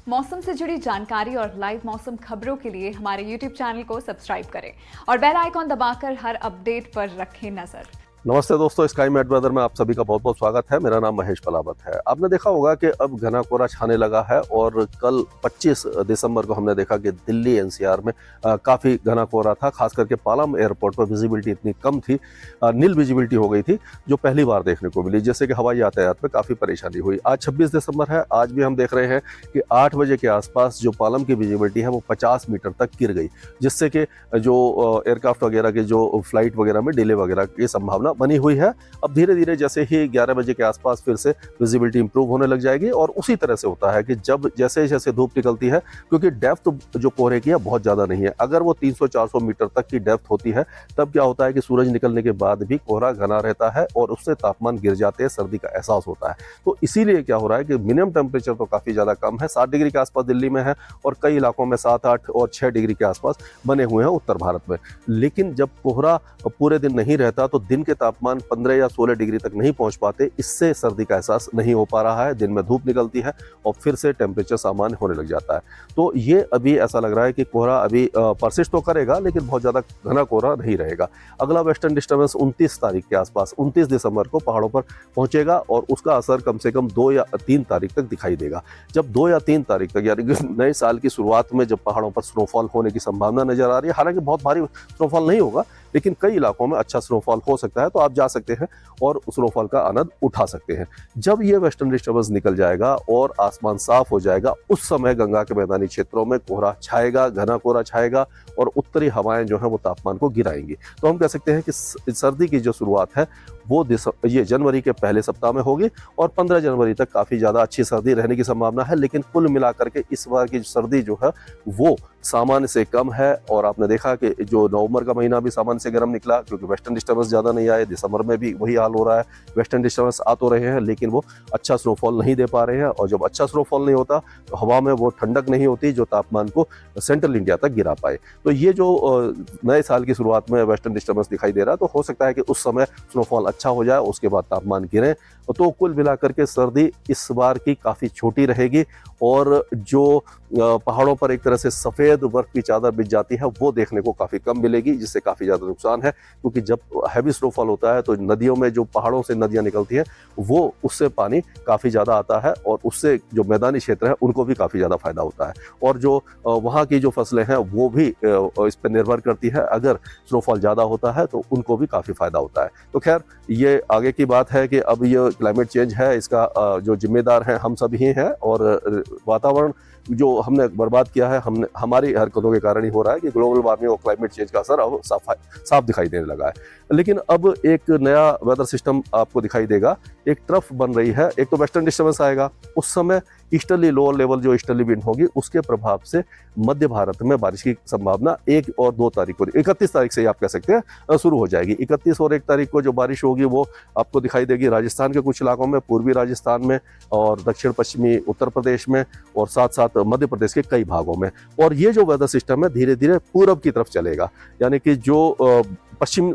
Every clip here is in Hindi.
मौसम से जुड़ी जानकारी और लाइव मौसम खबरों के लिए हमारे YouTube चैनल को सब्सक्राइब करें और बेल आइकॉन दबाकर हर अपडेट पर रखें नजर। नमस्ते दोस्तों, स्काई मैट वेदर में आप सभी का बहुत बहुत स्वागत है। मेरा नाम महेश पलावत है। आपने देखा होगा कि अब घना कोहरा छाने लगा है और कल 25 दिसंबर को हमने देखा कि दिल्ली एनसीआर में काफ़ी घना कोहरा था। खास करके पालम एयरपोर्ट पर विजिबिलिटी इतनी कम थी, नील विजिबिलिटी हो गई थी, जो पहली बार देखने को मिली, जिससे कि हवाई यातायात में काफ़ी परेशानी हुई। आज 26 दिसंबर है। आज भी हम देख रहे हैं कि 8 बजे के आसपास जो पालम की विजिबिलिटी है वो 50 मीटर तक गिर गई, जिससे कि जो एयरक्राफ्ट वगैरह के जो फ्लाइट वगैरह में डिले वगैरह की संभावना बनी हुई है। अब धीरे धीरे जैसे ही 11 बजे के आसपास फिर से विजिबिलिटी इंप्रूव होने लग जाएगी और उसी तरह से होता है कि जब जैसे जैसे धूप निकलती है, क्योंकि डेप्थ जो कोहरे की है बहुत ज़्यादा नहीं है। अगर वो 300-400 मीटर तक की डेप्थ होती है तब क्या होता है कि सूरज निकलने के बाद भी कोहरा घना रहता है और उससे तापमान गिर जाते हैं, सर्दी का एहसास होता है। तो इसीलिए क्या हो रहा है कि मिनिमम टेम्परेचर तो काफ़ी ज़्यादा कम है, 7 डिग्री के आसपास दिल्ली में है और कई इलाकों में 7, 8 और 6 डिग्री के आसपास बने हुए हैं उत्तर भारत में। लेकिन जब कोहरा पूरे दिन नहीं रहता तो दिन के तापमान 15 या 16 डिग्री तक नहीं पहुंच पाते, इससे सर्दी का एहसास नहीं हो पा रहा है। दिन में धूप निकलती है और फिर से टेम्परेचर सामान्य होने लग जाता है। तो ये अभी ऐसा लग रहा है कि कोहरा अभी परसिस्ट तो करेगा लेकिन बहुत ज़्यादा घना कोहरा नहीं रहेगा। अगला वेस्टर्न डिस्टर्बेंस 29 तारीख के आसपास 29 दिसंबर को पहाड़ों पर पहुंचेगा और उसका असर कम से कम 2 या 3 तारीख तक दिखाई देगा। जब 2 या 3 तारीख तक यानी कि नए साल की शुरुआत में जब पहाड़ों पर स्नोफॉल होने की संभावना नजर आ रही है, हालांकि बहुत भारी स्नोफॉल नहीं होगा लेकिन कई इलाकों में अच्छा स्नोफॉल हो सकता है, तो आप जा सकते हैं और स्नोफॉल का आनंद उठा सकते हैं। जब ये वेस्टर्न डिस्टर्बेंस निकल जाएगा और आसमान साफ हो जाएगा, उस समय गंगा के मैदानी क्षेत्रों में कोहरा छाएगा, घना कोहरा छाएगा और उत्तरी हवाएं जो है वो तापमान को गिराएंगी। तो हम कह सकते हैं कि सर्दी की जो शुरुआत है वो ये जनवरी के पहले सप्ताह में होगी और 15 जनवरी तक काफ़ी ज़्यादा अच्छी सर्दी रहने की संभावना है। लेकिन कुल मिलाकर के इस बार की सर्दी जो है वो सामान्य से कम है और आपने देखा कि जो नवंबर का महीना भी सामान्य से गर्म निकला, क्योंकि वेस्टर्न डिस्टर्बेंस ज़्यादा नहीं आए। दिसंबर में भी वही हाल हो रहा है, वेस्टर्न डिस्टर्बेंस आ तो रहे हैं लेकिन वो अच्छा स्नोफॉल नहीं दे पा रहे हैं और जब अच्छा स्नोफॉल नहीं होता तो हवा में वो ठंडक नहीं होती जो तापमान को सेंट्रल इंडिया तक गिरा पाए। तो ये जो नए साल की शुरुआत में वेस्टर्न डिस्टर्बेंस दिखाई दे रहा है, तो हो सकता है कि उस समय स्नोफॉल अच्छा हो जाए, उसके बाद तापमान गिरे। तो कुल मिलाकर के सर्दी इस बार की काफ़ी छोटी रहेगी और जो पहाड़ों पर एक तरह से सफ़ेद बर्फ की चादर बिछ जाती है वो देखने को काफ़ी कम मिलेगी, जिससे काफ़ी ज़्यादा नुकसान है। क्योंकि जब हैवी स्नोफॉल होता है तो नदियों में जो पहाड़ों से नदियाँ निकलती हैं वो उससे पानी काफ़ी ज़्यादा आता है और उससे जो मैदानी क्षेत्र है उनको भी काफ़ी ज़्यादा फायदा होता है और जो वहाँ की जो फसलें हैं वो भी इस पर निर्भर करती है। अगर स्नोफॉल ज़्यादा होता है तो उनको भी काफ़ी फायदा होता है। तो खैर ये आगे की बात है कि अब ये क्लाइमेट चेंज है, इसका जो जिम्मेदार हैं हम सब ही हैं और वातावरण जो हमने बर्बाद किया है हमारी हरकतों के कारण ही हो रहा है कि ग्लोबल वार्मिंग और क्लाइमेट चेंज का असर अब साफ दिखाई देने लगा है। लेकिन अब एक नया वेदर सिस्टम आपको दिखाई देगा, एक ट्रफ बन रही है। एक तो वेस्टर्न डिस्टर्बेंस आएगा, उस समय ईस्टर्ली लोअर लेवल जो ईस्टर्ली विंड होगी उसके प्रभाव से मध्य भारत में बारिश की संभावना 1 और 2 तारीख को, 31 तारीख से ही आप कह सकते हैं शुरू हो जाएगी। 31 और 1 तारीख को जो बारिश होगी वो आपको दिखाई देगी राजस्थान के कुछ इलाकों में, पूर्वी राजस्थान में और दक्षिण पश्चिमी उत्तर प्रदेश में और साथ साथ मध्य प्रदेश के कई भागों में। और ये जो वेदर सिस्टम है धीरे धीरे पूरब की तरफ चलेगा, यानी कि जो पश्चिम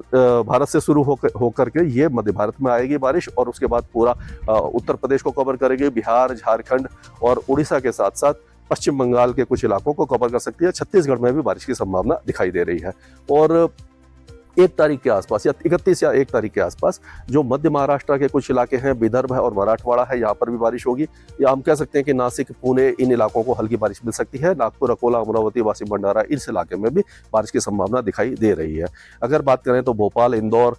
भारत से शुरू होकर के ये मध्य भारत में आएगी बारिश और उसके बाद पूरा उत्तर प्रदेश को कवर करेगी, बिहार, झारखंड और उड़ीसा के साथ साथ पश्चिम बंगाल के कुछ इलाकों को कवर कर सकती है। छत्तीसगढ़ में भी बारिश की संभावना दिखाई दे रही है और 1 तारीख के आसपास या 31 या 1 तारीख के आसपास जो मध्य महाराष्ट्र के कुछ इलाके हैं, विदर्भ है और मराठवाड़ा है, यहाँ पर भी बारिश होगी। या हम कह सकते हैं कि नासिक, पुणे, इन इलाकों को हल्की बारिश मिल सकती है। नागपुर, अकोला, अमरावती, वाशिम, भंडारा इस इलाके में भी बारिश की संभावना दिखाई दे रही है। अगर बात करें तो भोपाल, इंदौर,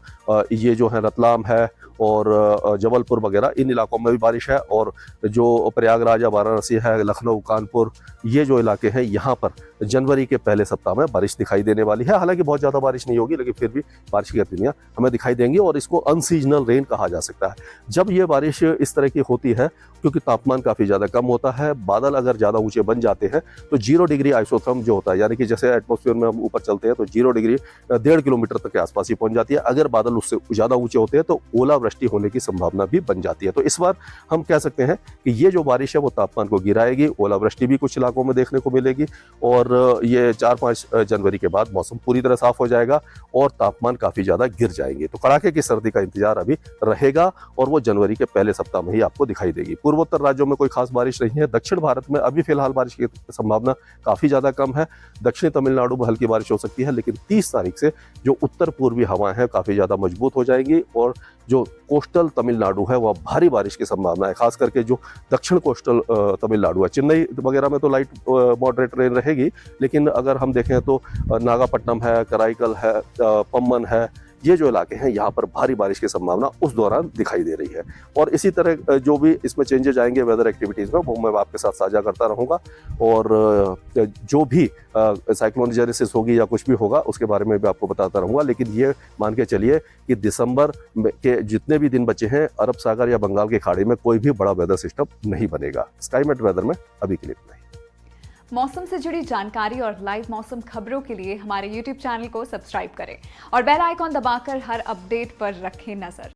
ये जो है रतलाम है और जबलपुर वगैरह इन इलाकों में भी बारिश है और जो प्रयागराज, वाराणसी है, लखनऊ, कानपुर ये जो इलाके हैं यहाँ पर जनवरी के पहले सप्ताह में बारिश दिखाई देने वाली है। हालांकि बहुत ज़्यादा बारिश नहीं होगी लेकिन फिर भी बारिश की गतिविधियाँ हमें दिखाई देंगी और इसको अनसीजनल रेन कहा जा सकता है। जब ये बारिश इस तरह की होती है क्योंकि तापमान काफ़ी ज़्यादा कम होता है, बादल अगर ज़्यादा ऊंचे बन जाते हैं तो 0 डिग्री आइसोथर्म जो होता है, यानी कि जैसे एटमॉस्फेयर में हम ऊपर चलते हैं तो 0 डिग्री 1.5 किलोमीटर तक के आसपास ही पहुँच जाती है। अगर बादल उससे ज़्यादा ऊँचे होते हैं तो ओलावृष्टि होने की संभावना भी बन जाती है। तो इस बार हम कह सकते हैं कि ये जो बारिश है वो तापमान को गिराएगी, ओलावृष्टि भी कुछ इलाकों में देखने को मिलेगी और और ये 4-5 जनवरी के बाद मौसम पूरी तरह साफ हो जाएगा और तापमान काफ़ी ज़्यादा गिर जाएंगे। तो कड़ाके की सर्दी का इंतजार अभी रहेगा और वो जनवरी के पहले सप्ताह में ही आपको दिखाई देगी। पूर्वोत्तर राज्यों में कोई खास बारिश नहीं है। दक्षिण भारत में अभी फिलहाल बारिश की संभावना काफ़ी ज़्यादा कम है। दक्षिणी तमिलनाडु में हल्की बारिश हो सकती है, लेकिन 30 तारीख से जो उत्तर पूर्वी हवाएं हैं काफ़ी ज़्यादा मजबूत हो जाएंगी और जो कोस्टल तमिलनाडु है वह भारी बारिश की संभावना है। खास करके जो दक्षिण कोस्टल तमिलनाडु है, चेन्नई वगैरह में तो लाइट मॉडरेट रेन रहेगी, लेकिन अगर हम देखें तो नागापट्टनम है, कराईकल है, पम्बन है, ये जो इलाके हैं यहाँ पर भारी बारिश की संभावना उस दौरान दिखाई दे रही है। और इसी तरह जो भी इसमें चेंजेस आएंगे वेदर एक्टिविटीज़ में, वो मैं आपके साथ साझा करता रहूँगा। और जो भी साइक्लोन जेनेसिस होगी या कुछ भी होगा उसके बारे में भी आपको बताता रहूँगा। लेकिन ये मान के चलिए कि दिसंबर के जितने भी दिन बचे हैं, अरब सागर या बंगाल की खाड़ी में कोई भी बड़ा वेदर सिस्टम नहीं बनेगा। स्काईमेट वेदर में अभी के लिए इतना ही। मौसम से जुड़ी जानकारी और लाइव मौसम खबरों के लिए हमारे YouTube चैनल को सब्सक्राइब करें और बेल आइकॉन दबाकर हर अपडेट पर रखें नजर।